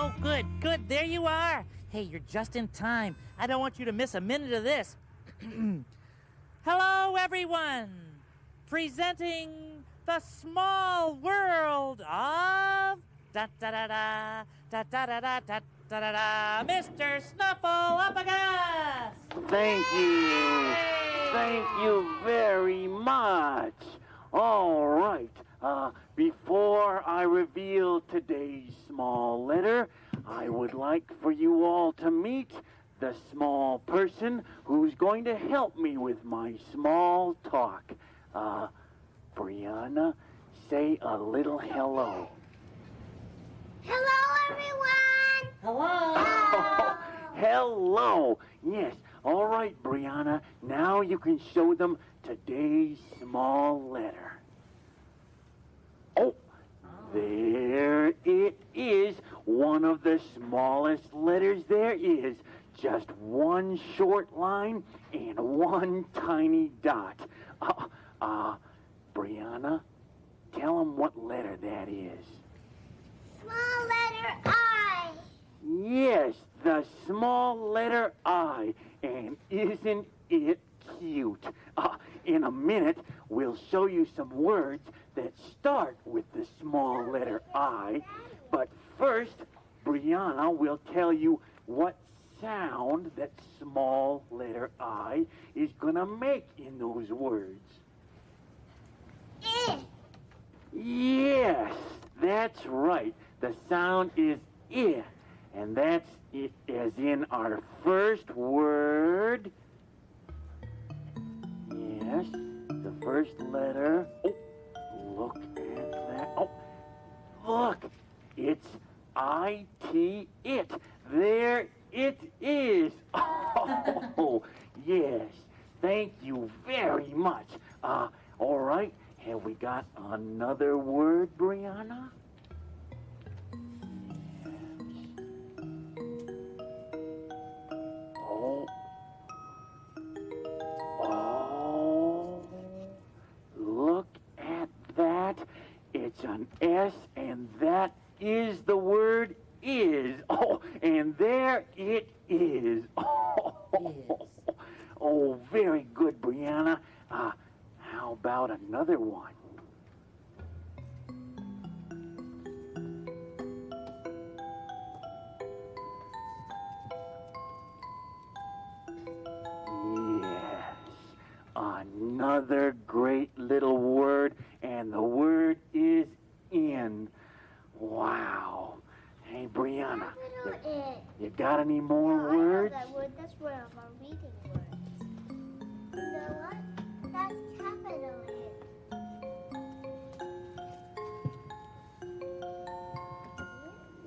Oh, good. There you are. Hey, you're just in time. I don't want you to miss a minute of this. Hello, everyone. Presenting the small world of da-da-da-da, da-da-da-da, da-da-da-da, Mr. Snuffleupagus! Thank you. Thank you very much. All right. Before I reveal today's small letter, I would like for you all to meet the small person who's going to help me with my small talk. Brianna, say a little hello. Hello, everyone! Hello! Hello. Yes. All right, Brianna. Now you can show them today's small letter. Oh, there it is. One of the smallest letters there is. Just one short line and one tiny dot. Brianna, tell them what letter that is. Small letter I. Yes, the small letter I. And isn't it cute? In a minute, we'll show you some words that start with the small letter I. But first, Brianna will tell you what sound that small letter I is going to make in those words. Yes, that's right. The sound is I. And that's it as in our first word. Yes, the first letter. Oh, look at that. Oh, look. It's I-T, it. There it is. Oh, yes. Thank you very much. All right. Have we got another word, Brianna? Oh, look at that. It's an S, and that is the word is. Oh, and there it is. Oh, very good, Brianna. How about another one? Another great little word, and the word is in. Wow. Hey, Brianna, you got any more words? I know that word. That's one of our reading words. You know what? That's capital I.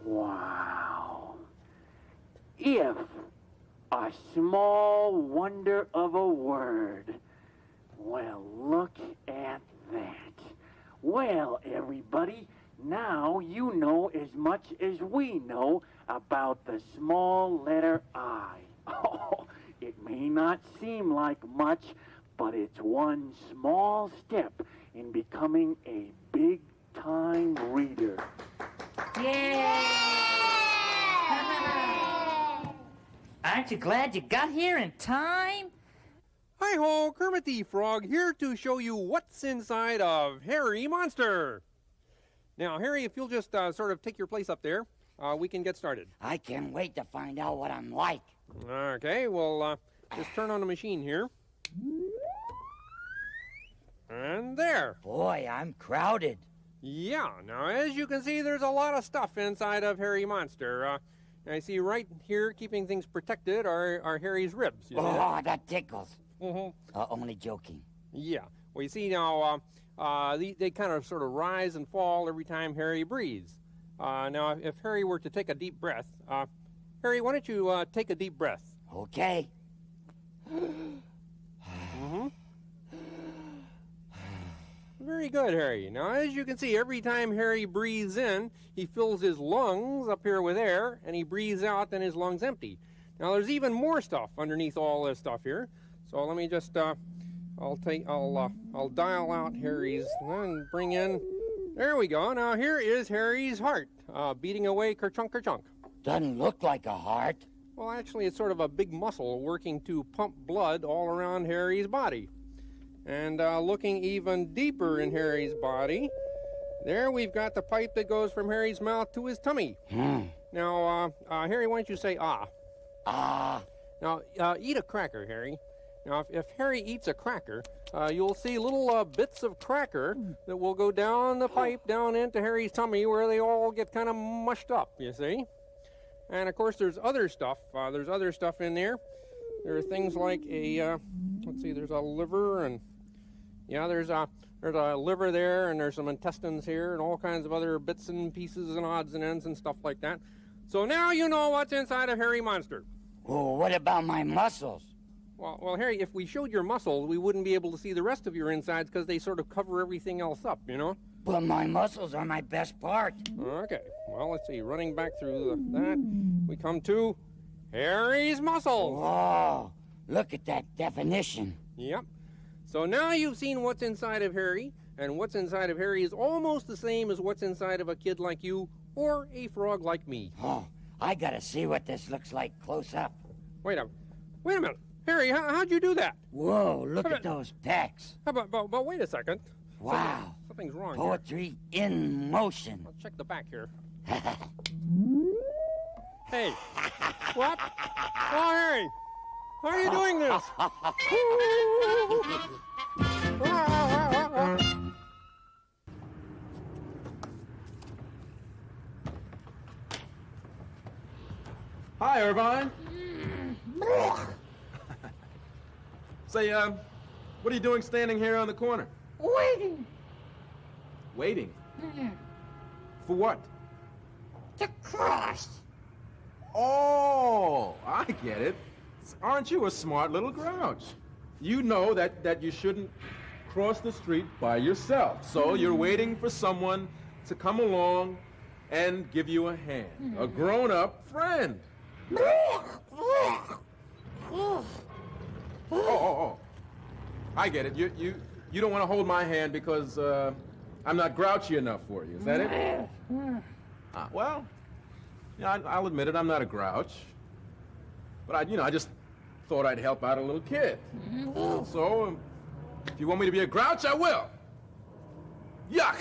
Wow. If, a small wonder of a word. Well, look at that. Well, everybody, now you know as much as we know about the small letter I. Oh, it may not seem like much, but it's one small step in becoming a big-time reader. Yay! Aren't you glad you got here in time? Hi-ho, Kermit the Frog here to show you what's inside of Harry Monster. Now, Harry, if you'll just sort of take your place up there, we can get started. I can't wait to find out what I'm like. Okay, well, just turn on the machine here. And there. Boy, I'm crowded. Yeah, now as you can see, there's a lot of stuff inside of Harry Monster. I see right here, keeping things protected, are Harry's ribs. You see that? That tickles. Mm-hmm. Only joking. Yeah. Well, you see now, they kind of sort of rise and fall every time Harry breathes. Now, if Harry were to take a deep breath, Harry, why don't you take a deep breath? Okay. Mm-hmm. Very good, Harry. Now, as you can see, every time Harry breathes in, he fills his lungs up here with air, and he breathes out, and his lungs empty. Now, there's even more stuff underneath all this stuff here. So let me just, I'll dial out Harry's, and bring in, there we go. Now, here is Harry's heart, beating away kerchunk, kerchunk. Doesn't look like a heart. Well, actually, it's sort of a big muscle working to pump blood all around Harry's body. And looking even deeper in Harry's body, there we've got the pipe that goes from Harry's mouth to his tummy. Now, Harry, why don't you say ah? Ah. Now, eat a cracker, Harry. Now, if Harry eats a cracker, you'll see little bits of cracker that will go down the pipe, down into Harry's tummy, where they all get kind of mushed up, you see? And, of course, there's other stuff. There's other stuff in there. There are things like a, let's see, there's a liver, and, yeah, there's a liver there, and there's some intestines here, and all kinds of other bits and pieces and odds and ends and stuff like that. So now you know what's inside of Harry Monster. Well, what about my muscles? Well, Harry, if we showed your muscles, we wouldn't be able to see the rest of your insides because they sort of cover everything else up, you know? But my muscles are my best part. Okay, well, let's see. Running back through that, we come to Harry's muscles. Whoa, look at that definition. Yep. So now you've seen what's inside of Harry, and what's inside of Harry is almost the same as what's inside of a kid like you or a frog like me. Oh, I gotta see what this looks like close up. Wait a minute. Harry, how'd you do that? Whoa, look at those pecs. But wait a second. Wow. Something's wrong Poetry in motion. Let's check the back here. Hey, what? Oh, Harry, how are you doing this? Hi, Irvine. Say, what are you doing standing here on the corner? Waiting. Waiting? For what? To cross. Oh, I get it. Aren't you a smart little grouch? You know that you shouldn't cross the street by yourself. So you're waiting for someone to come along and give you a hand. A grown-up friend. Oh. I get it. You don't want to hold my hand because I'm not grouchy enough for you. Is that it? Well, yeah, I'll admit it. I'm not a grouch. But I just thought I'd help out a little kid. So, if you want me to be a grouch, I will. Yuck!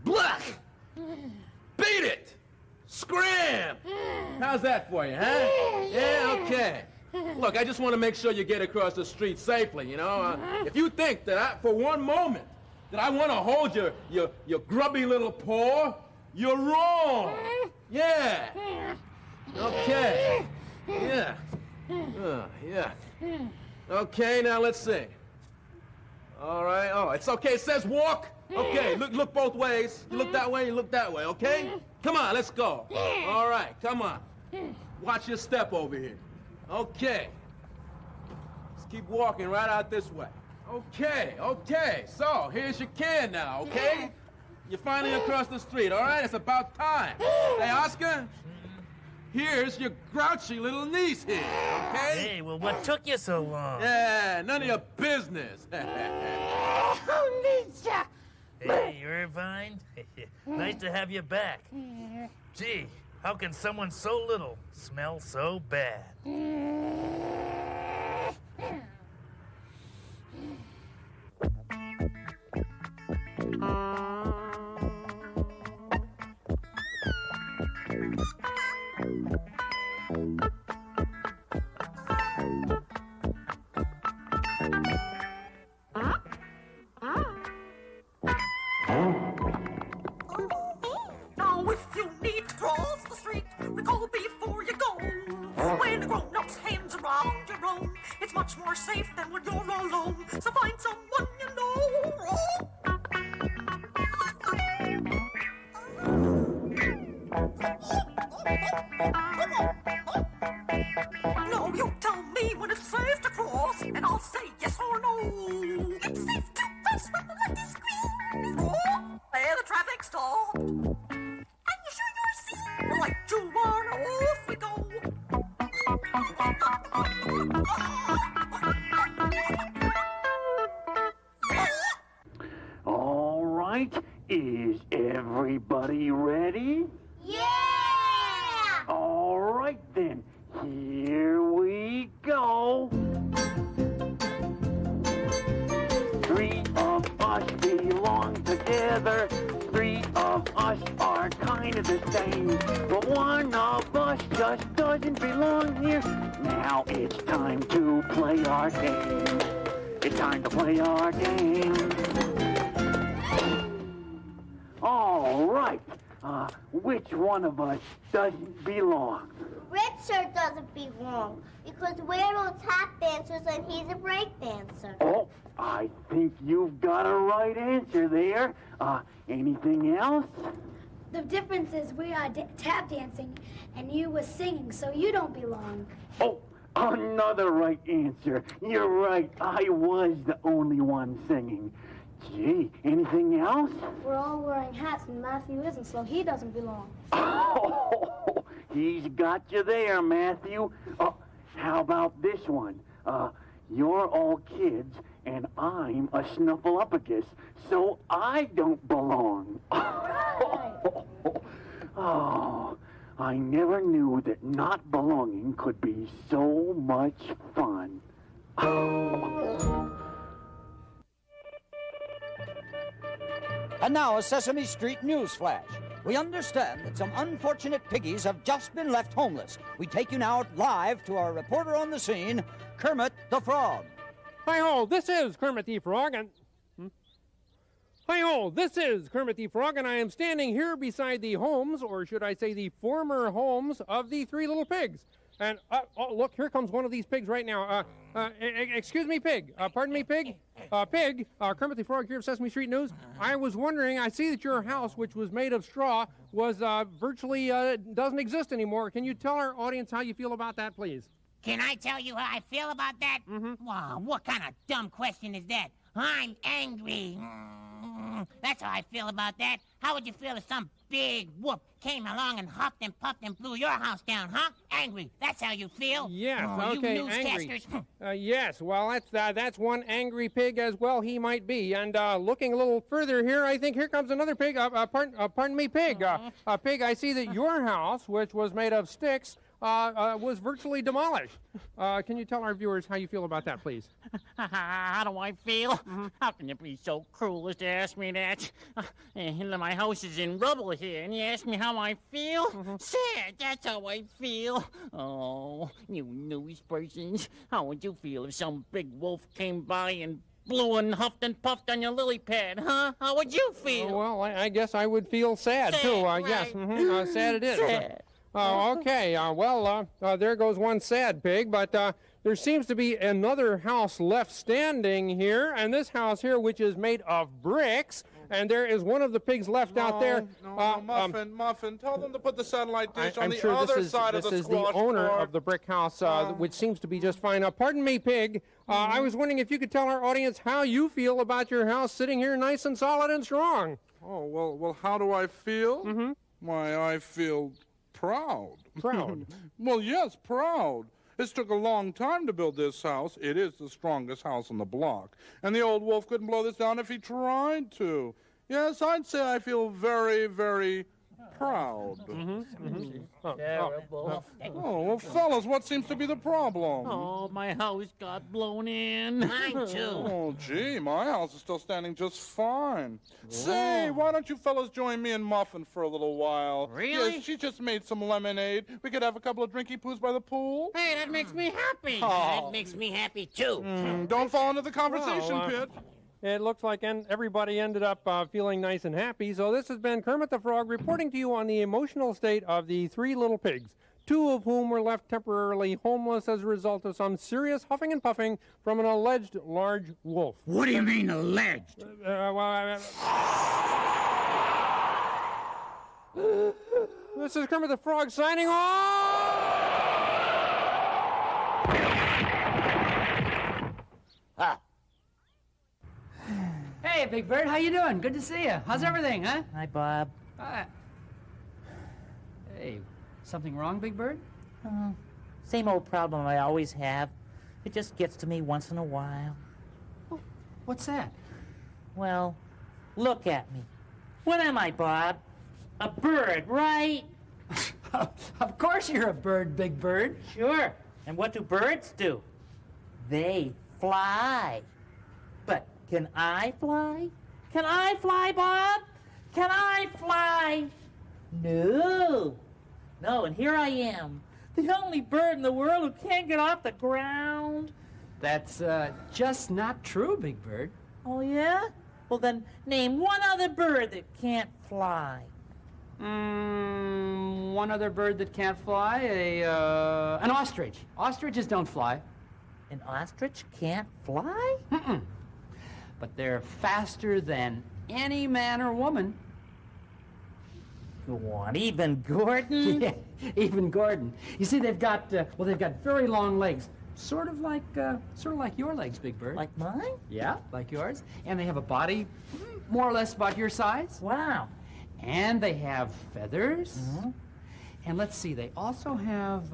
Bluck! Beat it! Scram! How's that for you, huh? Yeah, okay. Look, I just want to make sure you get across the street safely, you know? If you think that for one moment that I want to hold your grubby little paw, you're wrong. Yeah. Okay. Yeah. Yeah. Okay, now let's see. All right. Oh, it's okay. It says walk. Okay, look both ways. You look that way, you look that way, okay? Come on, let's go. All right, come on. Watch your step over here. Okay. Just keep walking right out this way. Okay. So, here's your can now, okay? You're finally across the street, all right? It's about time. Hey, Oscar, here's your grouchy little niece here, okay? Hey, well, what took you so long? Yeah, none of your business. Who needs ya? Hey, Irvine. Nice to have you back. Gee, how can someone so little smell so bad? Now if you need to cross the street, recall before you go. When a grown-up's hands around your own, it's much more safe than when you're alone. So find someone you know. No, you tell me when it's safe to cross, and I'll say yes or no. It's safe to cross when the light is green. Oh, and the traffic stopped. Are you sure you're seeing? Right you are, now off we go. All right, is everybody ready? Yeah! right then, here we go. 3 of us belong together. 3 of us are kind of the same. But 1 of us just doesn't belong here. Now it's time to play our game. It's time to play our game. All right. Which one of us doesn't belong? Richard doesn't belong because we're all tap dancers and he's a break dancer. Oh, I think you've got a right answer there. Anything else? The difference is we are tap dancing and you were singing, so you don't belong. Oh, another right answer. You're right. I was the only one singing. Gee, anything else? We're all wearing hats and Matthew isn't, so he doesn't belong. Oh, he's got you there, Matthew. How about this one? You're all kids, and I'm a snuffleupagus, so I don't belong. Oh, I never knew that not belonging could be so much fun. And now a Sesame Street news flash. We understand that some unfortunate piggies have just been left homeless. We take you now live to our reporter on the scene, Kermit the Frog. Hi-ho, this is Kermit the Frog, and... Hi-ho, this is Kermit the Frog, and I am standing here beside the homes, or should I say the former homes, of the 3 little pigs. And, oh, look, here comes one of these pigs right now. Excuse me, pig. Pardon me, pig? Pig, Kermit the Frog here of Sesame Street News. I was wondering, I see that your house, which was made of straw, was virtually doesn't exist anymore. Can you tell our audience how you feel about that, please? Can I tell you how I feel about that? Mm-hmm. Wow, what kind of dumb question is that? I'm angry. That's how I feel about that. How would you feel if some big wolf came along and huffed and puffed and blew your house down, huh? Angry. That's how you feel? Yes, oh, okay, you newscasters. angry. Yes, well, that's one angry pig as well he might be. And looking a little further here, I think here comes another pig. Pardon me, pig. Pig, I see that your house, which was made of sticks, was virtually demolished. Can you tell our viewers how you feel about that, please? How do I feel? How can you be so cruel as to ask me that? My house is in rubble here, and you ask me how I feel? Sad, that's how I feel. Oh, you news persons, how would you feel if some big wolf came by and blew and huffed and puffed on your lily pad, huh? How would you feel? Well, I guess I would feel sad too. Right. Yes, sad it is. Sad. Okay, there goes one sad pig, but there seems to be another house left standing here, and this house here, which is made of bricks, and there is one of the pigs left out there. Muffin, tell them to put the satellite dish on I'm the sure other side of the this is the owner of the brick house, which seems to be just fine. Pardon me, pig. I was wondering if you could tell our audience how you feel about your house sitting here nice and solid and strong. Oh, well, how do I feel? Why, I feel proud. Proud? Well, yes, proud. It took a long time to build this house. It is the strongest house on the block. And the old wolf couldn't blow this down if he tried to. Yes, I'd say I feel very, very proud. Terrible. Oh, well, fellas, what seems to be the problem? Oh, my house got blown in. Mine too. Oh, gee, my house is still standing just fine. Say, why don't you fellas join me and Muffin for a little while? Really? Yes, she just made some lemonade. We could have a couple of drinky poos by the pool. Hey, that makes me happy. Oh. That makes me happy too. Don't fall into the conversation pit. It looks like everybody ended up feeling nice and happy. So this has been Kermit the Frog reporting to you on the emotional state of the 3 little pigs, 2 of whom were left temporarily homeless as a result of some serious huffing and puffing from an alleged large wolf. What do you mean alleged? This is Kermit the Frog signing off! Hey, Big Bird, how you doing? Good to see you. How's everything, huh? Hi, Bob. Hey, something wrong, Big Bird? Same old problem I always have. It just gets to me once in a while. What's that? Well, look at me. What am I, Bob? A bird, right? Of course you're a bird, Big Bird. Sure. And what do birds do? They fly. But can I fly? Can I fly, Bob? Can I fly? No. No, and here I am, the only bird in the world who can't get off the ground. That's just not true, Big Bird. Oh, yeah? Well, then name one other bird that can't fly. One other bird that can't fly, an ostrich. Ostriches don't fly. An ostrich can't fly? Mm-mm. But they're faster than any man or woman. Go on, even Gordon? Yeah, even Gordon. You see, they've got very long legs, sort of like your legs, Big Bird. Like mine? Yeah, like yours. And they have a body more or less about your size. Wow. And they have feathers. Mm-hmm. And let's see, they also have,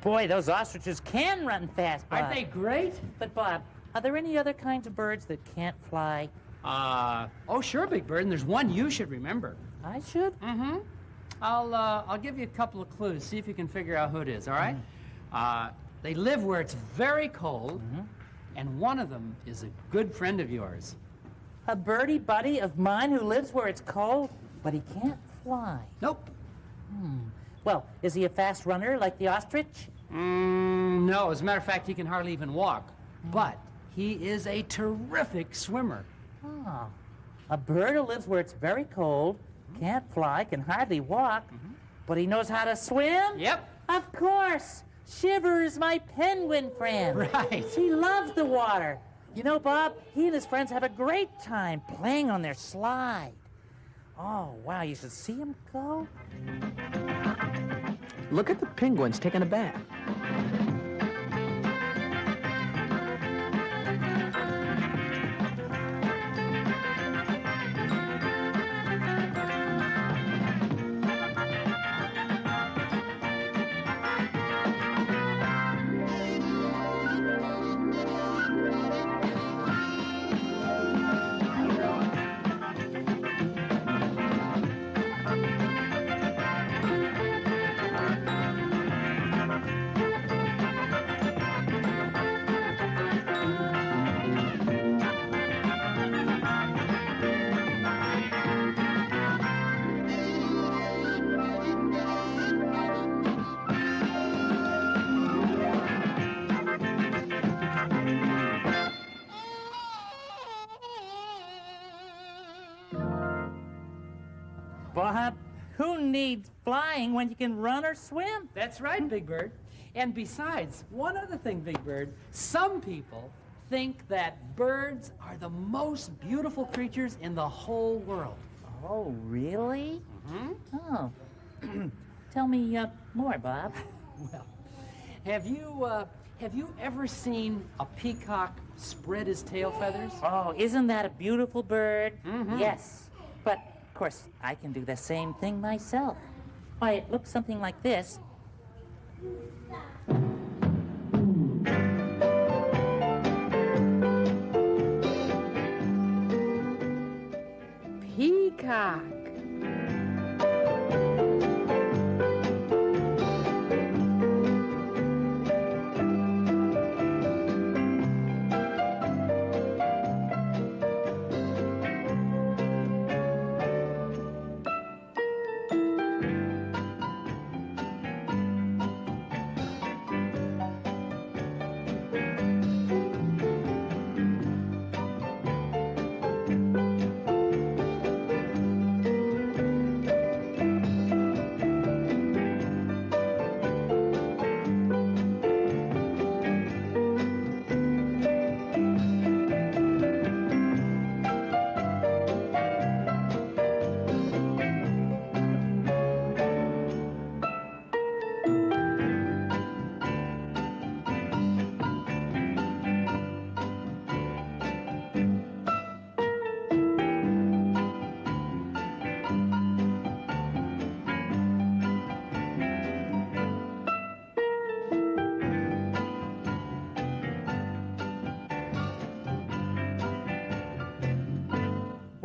Boy, those ostriches can run fast, Bob. aren't they great? But, Bob, are there any other kinds of birds that can't fly? Oh, sure, Big Bird, and there's one you should remember. I should? Mm-hmm. I'll give you a couple of clues, see if you can figure out who it is, all right? They live where it's very cold, and one of them is a good friend of yours. A birdie buddy of mine who lives where it's cold, but he can't fly. Nope. Well, is he a fast runner like the ostrich? No, as a matter of fact, he can hardly even walk. But he is a terrific swimmer. Oh. A bird who lives where it's very cold, can't fly, can hardly walk, but he knows how to swim? Yep. Of course. Shivers, my penguin friend. Right. He loves the water. You know, Bob, he and his friends have a great time playing on their slide. Oh, wow, you should see him go. Look at the penguins taking a bath. Bob, who needs flying when you can run or swim? That's right, Big Bird. And besides, one other thing, Big Bird, some people think that birds are the most beautiful creatures in the whole world. Oh, really? Mm-hmm. Oh. Tell me more, Bob. Well, have you ever seen a peacock spread his tail feathers? Oh, isn't that a beautiful bird? Mm-hmm. Yes. But, of course, I can do the same thing myself. Why, it looks something like this. Peacock.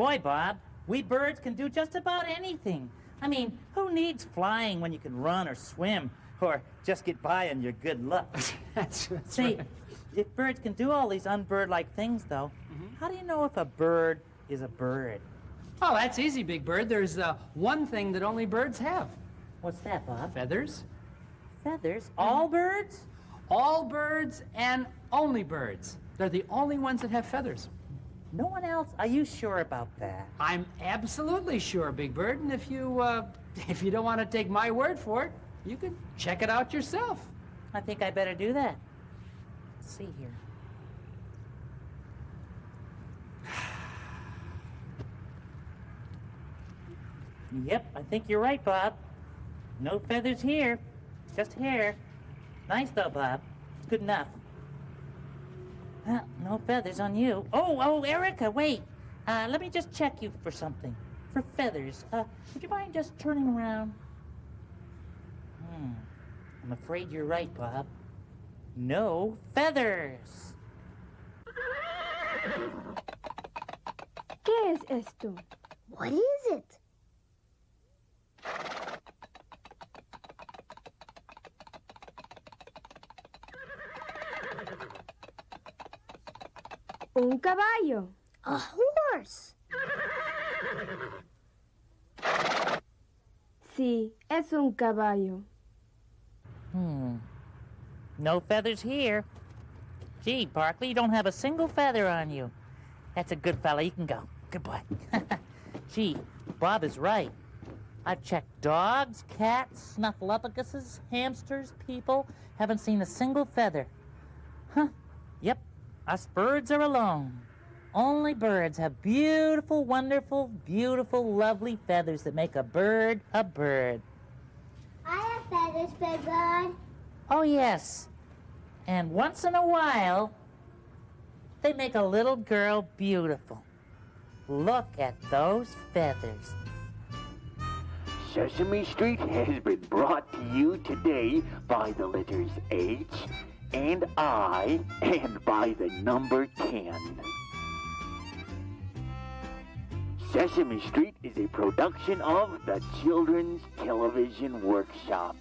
boy, Bob. We birds can do just about anything. I mean, who needs flying when you can run or swim or just get by on your good luck? That's See, right. if birds can do all these unbird-like things, though, how do you know if a bird is a bird? Oh, that's easy, Big Bird. There's one thing that only birds have. What's that, Bob? Feathers. Feathers? All birds? All birds and only birds. They're the only ones that have feathers. No one else? Are you sure about that? I'm absolutely sure, Big Bird. And if you don't want to take my word for it, you can check it out yourself. I think I better do that. Let's see here. Yep, I think you're right, Bob. No feathers here, just hair. Nice though, Bob. It's good enough. No feathers on you. Oh, Erica, wait. Let me just check you for something. For feathers. Would you mind just turning around? I'm afraid you're right, Bob. No feathers. ¿Qué es esto? What is it? Un caballo. A horse. Sí, es un caballo. No feathers here. Gee, Barkley, you don't have a single feather on you. That's a good fella. You can go. Good boy. Gee, Bob is right. I've checked dogs, cats, snuffleupaguses, hamsters, people. Haven't seen a single feather. Yep, us birds are alone. Only birds have beautiful, wonderful, beautiful, lovely feathers that make a bird a bird. I have feathers, Big Bird. Oh, yes. And once in a while, they make a little girl beautiful. Look at those feathers. Sesame Street has been brought to you today by the letters H and I and by the number 10. Sesame Street is a production of the Children's Television Workshop.